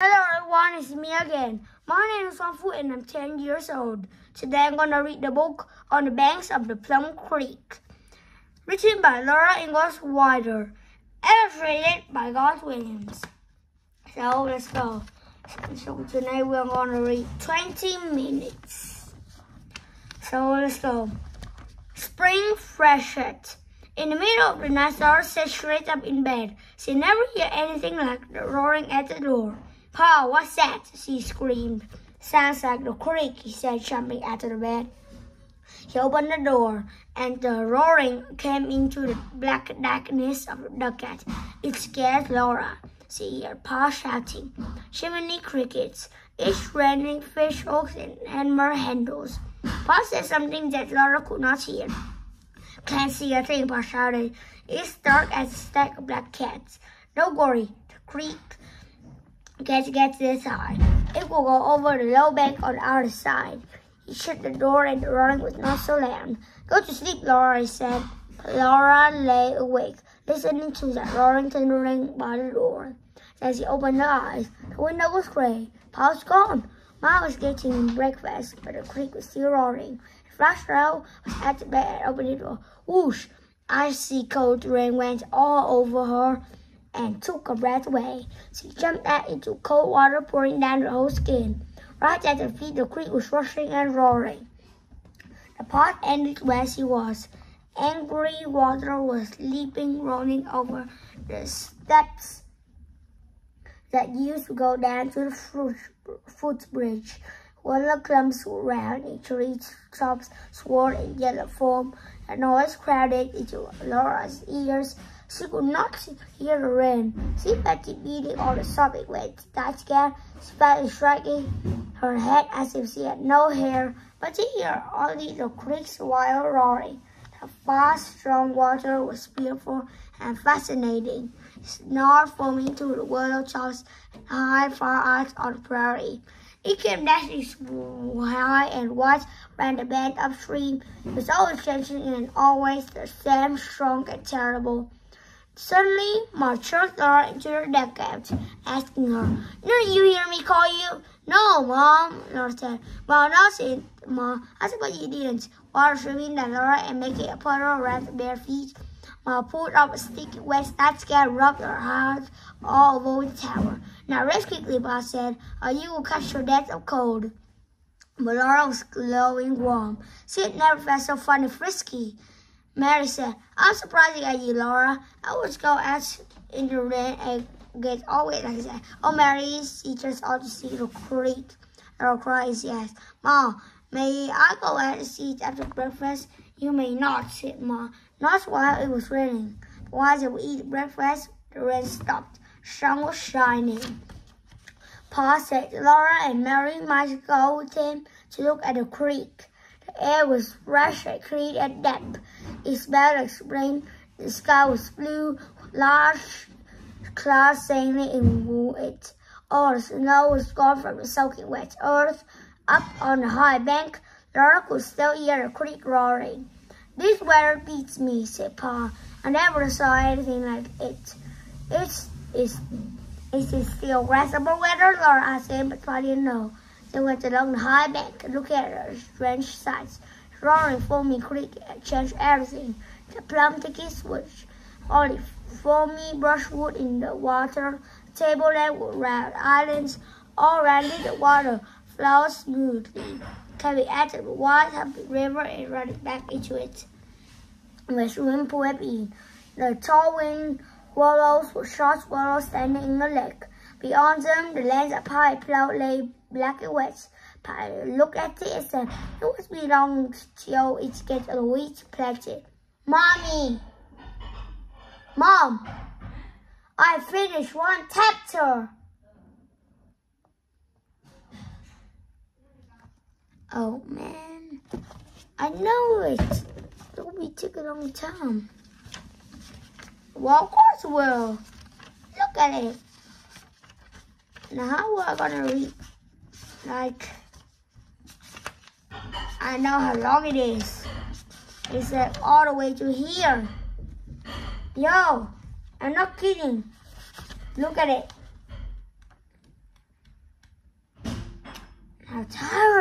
Hello everyone, it's me again. My name is Fu and I'm 10 years old. Today I'm going to read the book On the Banks of the Plum Creek. Written by Laura Ingalls Wilder. Illustrated by Garth Williams. So let's go. So tonight we're going to read 20 minutes. So let's go. Spring freshet. In the middle of the night, Laura sat straight up in bed. She never heard anything like the roaring at the door. "Pa, what's that?" she screamed. "Sounds like the creek," he said, jumping out of the bed. He opened the door, and the roaring came into the black darkness of the dugout. It scared Laura. She heard Pa shouting. Chimney crickets, each raining fish hooks and hammer handles. Pa said something that Laura could not hear. "Can't see a thing," Pa shouted. "It's dark as a stack of black cats." "Don't worry, the creek gets this high. It will go over the low bank on the other side." He shut the door and the roaring was not so loud. "Go to sleep, Laura," he said. Laura lay awake, listening to that roaring thundering by the door. As he opened her eyes, the window was gray. Pa was gone. Ma was getting breakfast, but the creek was still roaring. Flashlight was at the bed and opened the door. Whoosh! Icy cold rain went all over her and took her breath away. She jumped out into cold water pouring down her whole skin. Right at her feet, the creek was rushing and roaring. The pot ended where she was. Angry water was leaping, rolling over the steps that used to go down to the footbridge. Willow clumps round and tree tops swirled in yellow foam. The noise crowded into Laura's ears. She could not hear the rain. She felt it beating on the sopping wet nightgown. She felt it striking her head as if she had no hair, but she heard only the creek's wild roaring. The fast, strong water was beautiful and fascinating. It snarled foaming through the willow tops and high far out on the prairie. It came dashing high and wide ran the bend upstream. It was always changing and always the same, strong and terrible. Suddenly, Ma choked Laura into the dugout, asking her, "Didn't you hear me call you?" "No, Mom," Laura said. "Well, no," said Ma. "I suppose you didn't." Water streaming down Laura and making a puddle around her bare feet. Ma pulled up a sticky wet nightgown and rubbed her hands all over the tower. "Now rest quickly," Pa said, "or you will catch your death of cold." But Laura was glowing warm. She had never felt so fun and frisky. Mary said, "I'm surprised at you, Laura. I always go out in the rain and get all wet like that." "Oh, Mary, she just ought to see the creek." Laura cried, yes. "Ma, may I go out and see it after breakfast?" "You may not," said Ma. "Not while it was raining." While they would eat breakfast, the rain stopped. The sun was shining. Pa said Laura and Mary might go with him to look at the creek. The air was fresh and clean and damp. It smelled like spring. The sky was blue, large clouds sailing in it. All the snow was gone from the soaking wet earth. Up on the high bank, Laura could still hear the creek roaring. "This weather beats me," said Pa. "I never saw anything like it." Is it still grassable weather?" Laura asked him, but Pa didn't know. They went along the high bank and looked at the strange sights. The roaring, foamy creek changed everything. The plum thickets was only foamy brushwood in the water. The tableland with round islands all around it. The water flowed smoothly, coming out of the wide, happy river and running back into it, where swimming pool had been. The tall wind willows were short willows standing in the lake. Beyond them, the lands of high plough lay black and wet. Pa looked at it and said, "It must be long till it gets a wheat planted." "Mommy! Mom! I finished one chapter." "Oh man, I know it. It'll be taking a long time." "Well, of course it will. Look at it. Now how am I gonna read? Like, I know how long it is. It's like all the way to here. Yo, I'm not kidding. Look at it.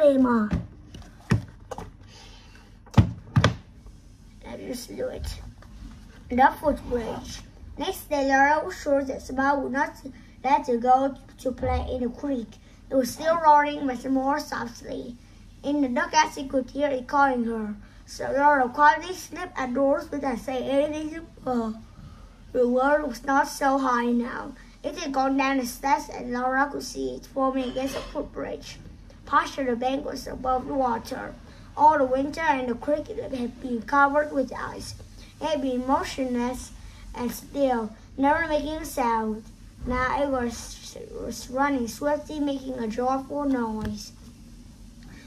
Sorry, Ma. Let's just do it. The footbridge. Next day, Laura was sure that Sabah would not let her go to play in the creek. It was still roaring, but more softly. In the dark, she could hear it calling her. So Laura quietly slipped outdoors without saying anything to her. The water was not so high now. It had gone down the steps, and Laura could see it forming against the footbridge. Part of the bank was above the water. All the winter and the creek had been covered with ice. It had been motionless and still, never making a sound. Now it was running swiftly, making a joyful noise.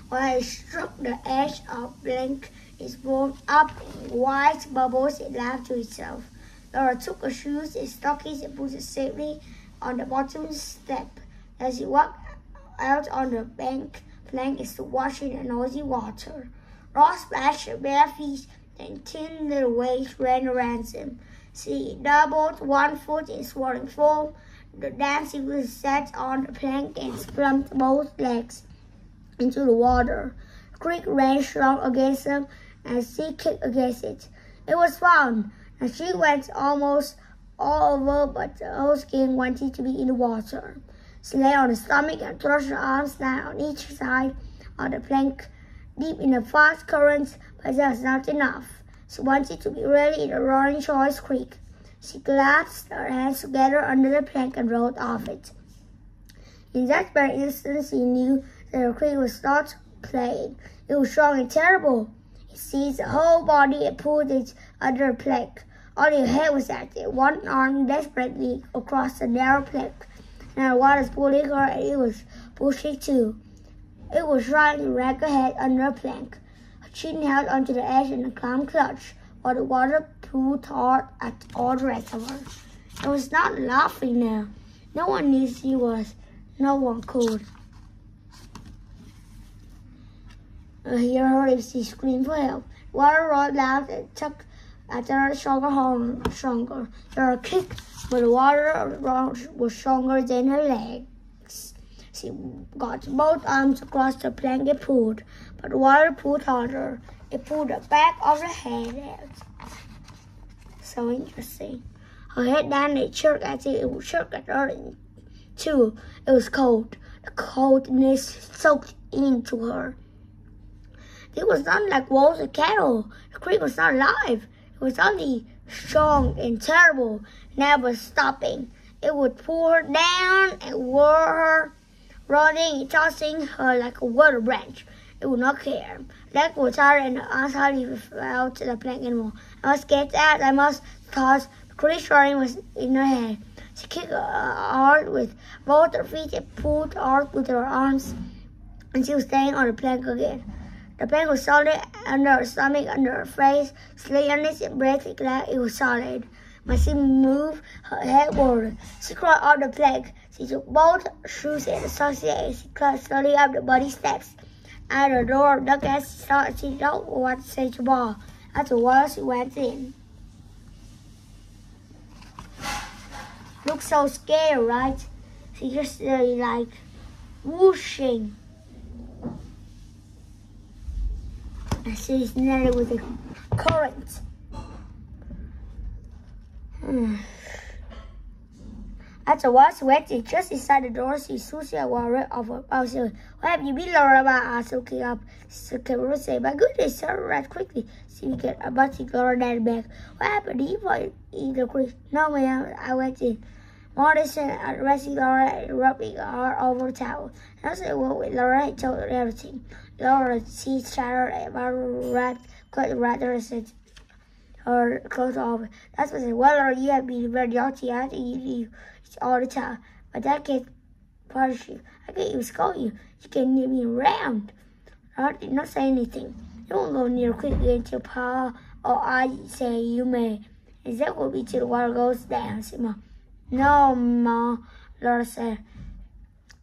When it struck the edge of the bank, it formed up in white bubbles. It laughed to itself. Laura took her shoes and stockings and put it safely on the bottom step. As she walked out on the bank, plank is to wash in the noisy water. Ross splashed her bare feet, and 10 little waves ran around him. She doubled 1 foot in swirling foam. The dancing was sat on the plank and plumped both legs into the water. The creek ran strong against them, and she kicked against it. It was fun, and she went almost all over, but the whole skin wanted to be in the water. She lay on her stomach and thrust her arms down on each side of the plank, deep in the fast currents, but that was not enough. She wanted to be really in the roaring choice creek. She clasped her hands together under the plank and rolled off it. In that very instant, she knew that the creek was not playing. It was strong and terrible. It seized the whole body and pulled it under the plank. Only her head was active, one arm desperately across the narrow plank. Now the water was pulling her, and it was pushing too. It was trying to drag her head under a plank. Her chin held onto the edge in a calm clutch, while the water pulled hard at all the rest of her. It was not laughing now. No one knew she was. No one could hear her if she screamed for help. Water roared loud and took at her stronger. Laura kicked, but the water was stronger than her legs. She got both arms across the plank and pulled, but the water pulled harder. It pulled the back of her head out. So interesting. Her head down and it jerked at it. It would jerk at her too. It was cold. The coldness soaked into her. It was not like wolves or cattle. The creek was not alive. It was only strong and terrible, never stopping. It would pull her down and whirl her, rolling and tossing her like a water branch. It would not care. Legs were tired and her arms hardly fell to the plank anymore. I must get out. I must toss. The creek roaring was in her head. She kicked hard with both her feet and pulled hard with her arms, and she was staying on the plank again. The plank was solid under her stomach, under her face. She lay on it and breathed glad it was solid. When she moved her head forward, she crawled off the plank. She took both shoes and the socks and she climbed slowly up the muddy steps. At the door, looked as she thought she don't want to say to Bob. After a while, she went in. Looked so scared, right? She just like whooshing. And she's nearly with the current. After a while, she went in just inside the door. She Susie and worried of her mouth. What have you been, Laura? Asked, looking up. She came say, my goodness, sir, right quickly. She began about Laura down back. What happened? Did you find the creek? No, ma'am. I went in. Morrison arresting Laura and rubbing her over the towel. And I said, well, Laura had told her everything. Laura, she shattered and wrapped quite rather and said her clothes over. That's what I said, well, Laura, you have been very naughty. I think you leave all the time. But that can't punish you. I can't even scold you. You can't get me around. Laura did not say anything. You won't go near quickly until Pa or I say you may. And that will be till the water goes down, said Mom. No, Ma, Laura said.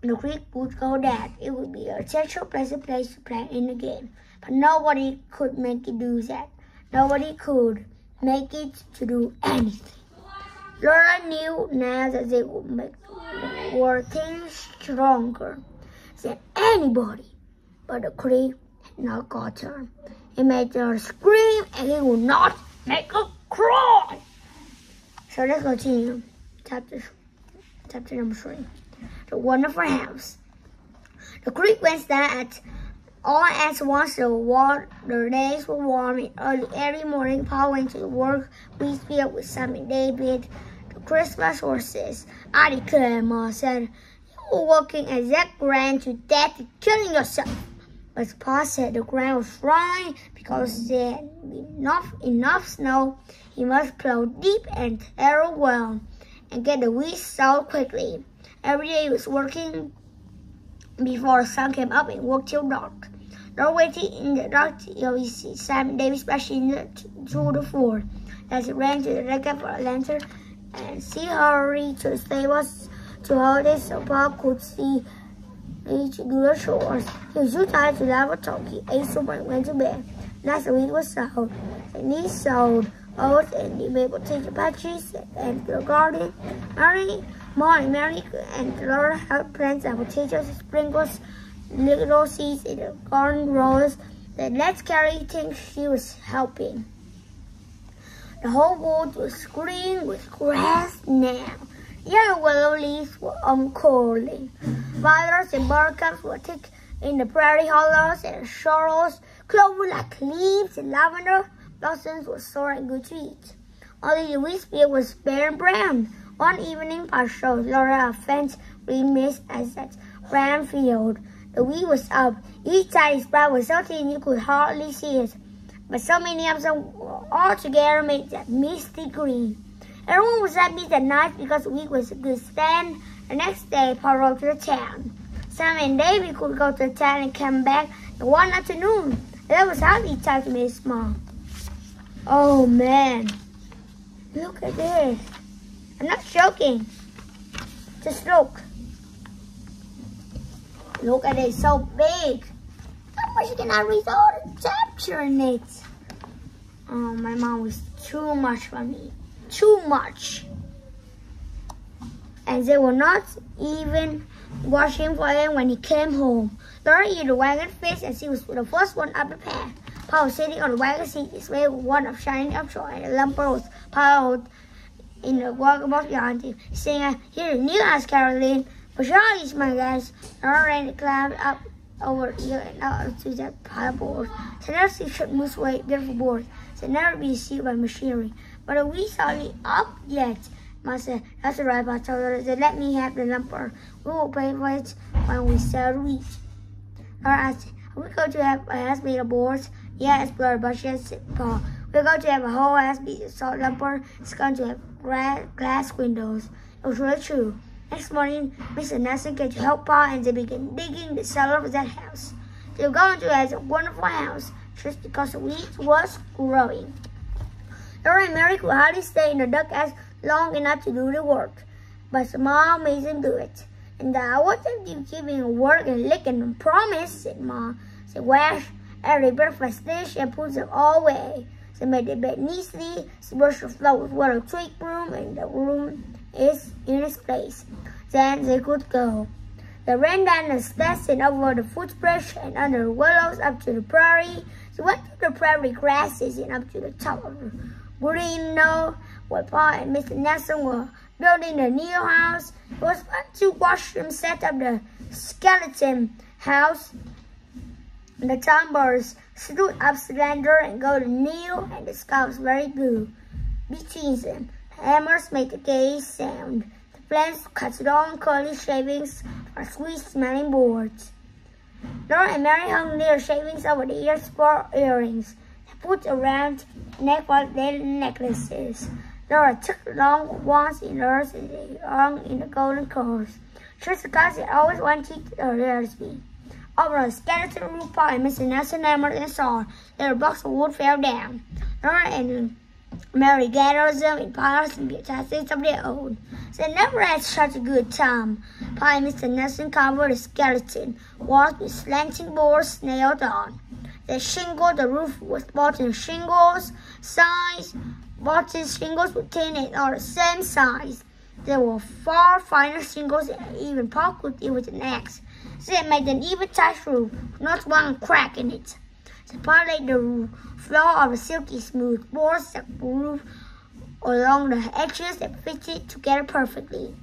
The creek would go down. It would be a central pleasant place to play in the game. But nobody could make it do that. Nobody could make it to do anything. Laura knew now that they would make things stronger than anybody. but the creek had not got her. It made her scream, and it would not make her cry. So let's continue. Chapter number 3. The Wonderful House. The creek went down all at once. The days were warm, and early every morning Paul went to work Wheatfield with Sam and David, the Christmas horses. I declare, Ma said, you were working as that ran to death and killing yourself. But Pa said the ground was dry because there had been enough snow. He must plow deep and harrow well and get the weeds sowed quickly. Every day he was working before the sun came up and worked till dark. They were waiting in the dark till he see Sam and David splashing through the ford. As he ran to the deck for a lantern and she hurried to the stables to hold it so Paul could see each do the chores. He was too tired to have a talk. He ate soup and went to bed. Next the wheat was sowed, and he sowed oats and the maple potato patches and the garden. Mary and Laura helped plant the potatoes, sprinkles, little seeds in the garden rows. Then let's carry things she was helping. The whole world was green with grass now. Yellow willow leaves were uncurling. Violets and buttercups were thick in the prairie hollows and sorrels. Clover like leaves and lavender blossoms were sour and good to eat. Only the wheat field was bare and brown. One evening, Pa showed Laura a faint green mist as that brown field. The wheat was up. Each tiny sprout was so thin you could hardly see it. But so many of them all together made that misty green. Everyone was happy that night because the wheat was a good stand. The next day, Pa rode to the town. Sam and David could go to the town and come back in one afternoon. That was hardly time to miss Mom. Oh man, look at this. I'm not joking. Just look. Look at it, so big. How much can I read all the chapter in it? Oh, my mom was too much for me. Too much. And they were not even washing for him when he came home. Laura used the wagon fixed and she was the first one up the path. Pa was sitting on the wagon seat, his way with one of shining upshore, and a lumper was piled in the wagon behind him, saying, "Here's a new house, Caroline." "For sure, my guys." Laura ran the cloud up over the hill and out to that pile of boards. So now she should move away beautiful boards. They never be sealed by machinery. But we hardly up yet. Ma said, "That's all right," Pa told her. "They let me have the lumper. We will pay for it when we sell the wheat." Laura asked, "Are we going to have a house made of boards?" "Yeah, it's blurred, but yes," said Pa. "We're going to have a whole house made of salt lumper. It's going to have glass windows." It was really true. Next morning, Mr. Nelson came to help Pa, and they began digging the cellar of that house. They were going to have a wonderful house just because the wheat was growing. Laura and Mary could hardly stay in the dughouse long enough to do the work, but Ma made them do it. "And I want them to keep giving work and licking and promise," said Ma. They washed every breakfast dish and put them all away. They made the bed neatly, they brushed the floor with water twig broom, and the room is in its place. Then they could go. They ran down the steps and over the footbridge and under the willows up to the prairie. They went through the prairie grasses and up to the top of the green knoll where Pa and Mr. Nelson were building the new house. It was fun to watch them set up the skeleton house. The timbers stood up slender and golden new, and the sky was very blue. Between them, hammers made a gay sound. The flames cut long curly shavings for sweet-smelling boards. Laura and Mary hung their shavings over the ears for earrings. They put around the neck for their necklaces. Laura took long ones in hers and they hung in the golden curls, just because they always wanted her hair to be. Over a skeleton roof, Pa and Mr. Nelson hammered and saw little blocks of wood fell down. Laura and Mary gathered them in piles and built houses of their own. They never had such a good time. Pa and Mr. Nelson covered the skeleton walls with slanting boards nailed on. They shingled the roof with bottom shingles, bottom shingles with tin and all the same size. There were far finer shingles and even Pa could deal with an axe. They made an even tight roof, not one crack in it. The Pa laid the floor of the silky smooth boards that moved along the edges and fitted together perfectly.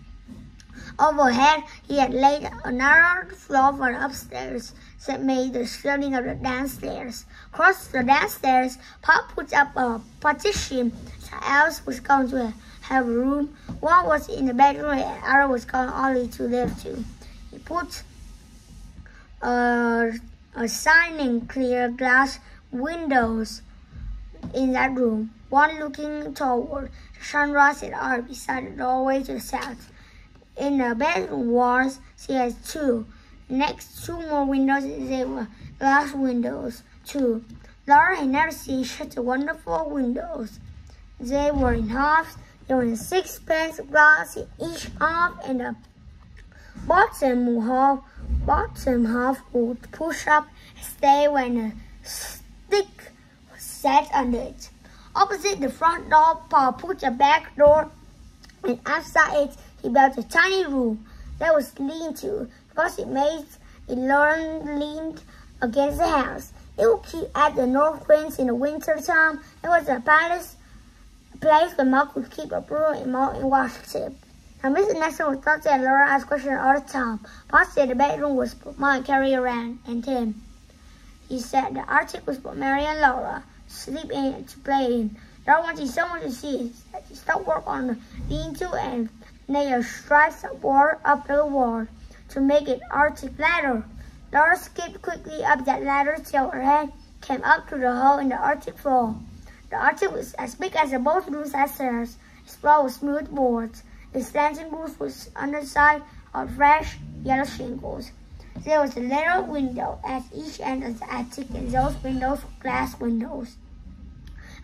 Overhead, he had laid another floor for the upstairs that made the skirting of the downstairs. Across the downstairs, Pa put up a partition so Alice was going to have a room. One was in the bedroom and the other was going only to live to. He put a shining clear glass windows in that room, one looking toward the sunrise and the other beside the doorway to the south. In the bedroom walls, she has two. Next, two more windows, they were glass windows, too. Laura had never seen such wonderful windows. They were in halves. There were 6 panes of glass in each half, and the bottom half would push up and stay when a stick was set under it. Opposite the front door, Pa put a back door, and outside it, he built a tiny room that was lean-to because it leaned against the house. It would keep out the north winds in the winter time. It was a place where Ma could keep a broom and mop and wash tip. Now, Mr. Nixon was thought that Laura asked questions all the time. Pa said the bedroom was for Ma and Carrie around and Tim. He said the attic was for Mary and Laura to sleep in and to play in. Laura wanted someone to see it. She stopped work on the lean-to and nailed stripes up the wall to make it Arctic ladder. Laura skipped quickly up that ladder till her head came up to the hole in the Arctic floor. The Arctic was as big as the both rooms upstairs. Its floor was smooth boards. The slanting roof was underside of fresh yellow shingles. There was a little window at each end of the attic, and those windows were glass windows.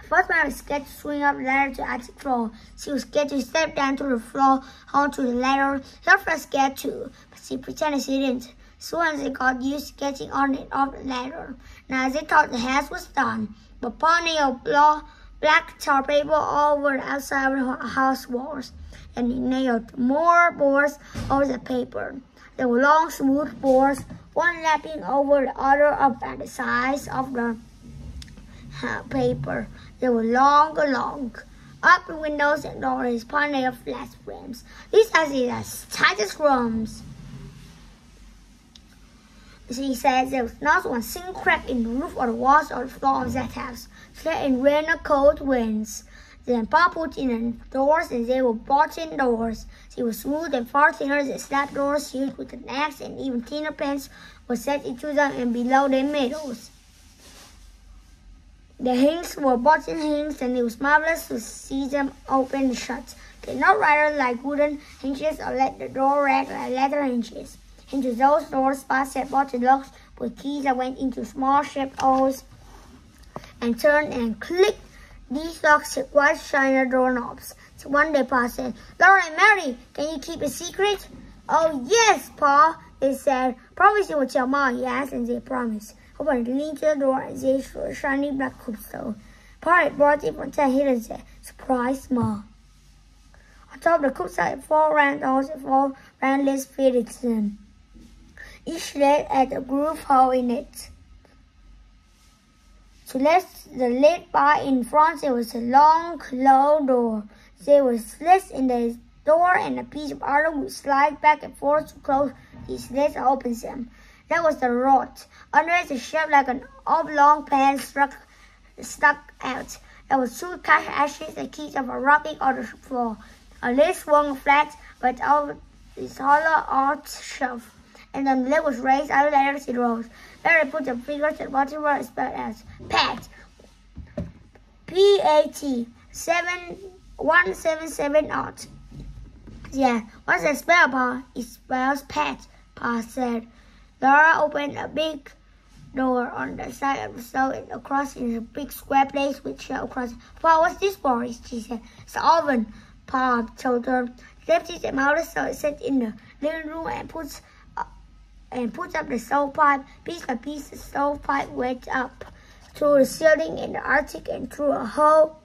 First, Mary was scared to swing up the ladder to the attic floor. She was scared to step down to the floor onto the ladder. She was scared too, but she pretended she didn't. Soon they got used to getting on and off the ladder. Now they thought the house was done, but Pa nailed black tar paper all over the outside of the house walls, and he nailed more boards over the paper. There were long, smooth boards, one lapping over the other up at the sides of the paper. They were long. Up the windows and doors, Pa nailed flat frames. These are the tightest rooms. She said there was not one single crack in the roof or the walls or the floor of that house, except in rain or cold winds. Then Pa put in the doors, and they were bought-in doors. They were smooth and far thinner than slab doors used with an axe, and even thinner pins were set into them and below their middles. The hinges were bought-in hinges, and it was marvelous to see them open and shut. They not rather like wooden hinges or let the door rag like leather hinges. Into those doors, Pa set bought-in locks with keys that went into small shaped holes and turned and clicked. These locks had white shiny doorknobs. So one day Pa said, "Laura and Mary, can you keep a secret?" "Oh yes, Pa," they said. "Promise you will tell Ma," he asked, and they promised. Open leaned to the door and they saw a shiny black cookstove. Pa had brought it from town here and said, "Surprise, Ma." On top of the cookstove had 4 round holes and 4 round lids fitted to them. Each lid had a groove hole in it. To lift the lid bar in front, there was a long, low door. There were slits in the door, and a piece of iron would slide back and forth to close these slits and open them. That was the rod. Under it, a shape like an oblong pan stuck out. There were 2 cash ashes and keys of a rocking on the floor. A lid swung flat, but over its hollow arched shelf, and then the lid was raised out of the letters it rose. Mary put her fingers at the bottom where it spelled as Pat. P-A-T. 177-0. Yeah, what's that spell, Pa? It spells Pat, Pa said. Laura opened a big door on the side of the stove and across in a big square place with shell across. "Pa, what's this for?" she said. "It's an oven," Pa told her. Lifted them out of the stove, set in the living room, and puts up the stovepipe. Piece by piece, the stovepipe went up through the ceiling in the attic and through a hole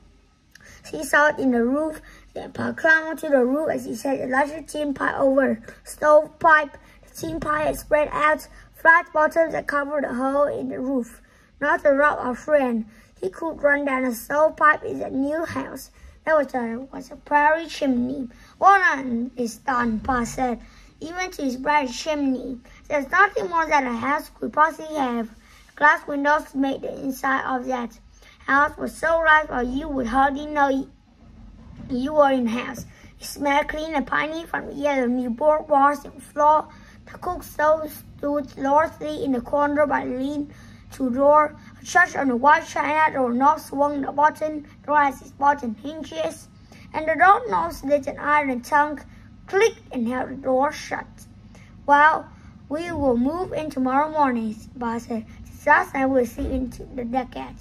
she saw it in the roof. Grandpa climbed onto the roof as he set a larger tin pie over the stovepipe. The tin pie had spread out flat bottoms that covered the hole in the roof. Not to rob our friend. He could run down the stovepipe in the new house. There was a prairie chimney. Well done is done, Pa said. Even to his bright chimney. There's nothing more that a house could possibly have. Glass windows made the inside of that house was so light that you would hardly know you were in the house. It smelled clean and piney from the yellow new board walls and floor. The cook stove stood largely in the corner by the lean-to door. A touch on the white china door knob swung the button, door has its button hinges, and the door knob slid an iron tongue, clicked and held the door shut. Well, we will move in tomorrow morning, Pa said. Just and we'll sleep into the decade.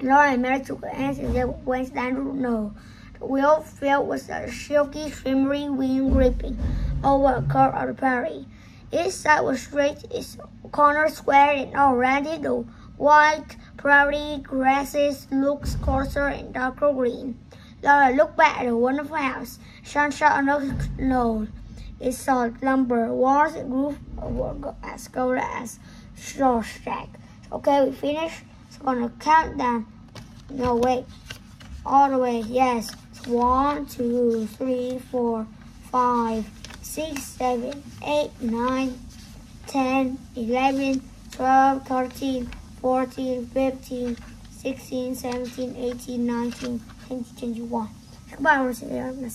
Laura and Mary took hands and said, "When's Andrew know?" The wheel filled with a silky, shimmery wind gripping over a curve of the prairie. Each side was straight, its corners square, and all around it the white prairie grasses looked coarser and darker green. Laura looked back at the wonderful house. Sun shone on the knoll. It saw lumber, walls, and roof were as gold as straw stack. Okay, we finished. So I'm gonna count down. No, wait. All the way. Yes. 1, 2, 3, 4, 5, 6, 7, 8, 9, 10, 11, 12, 13, 14, 15, 16, 17, 18, 19, 20, 21. Goodbye, everyone.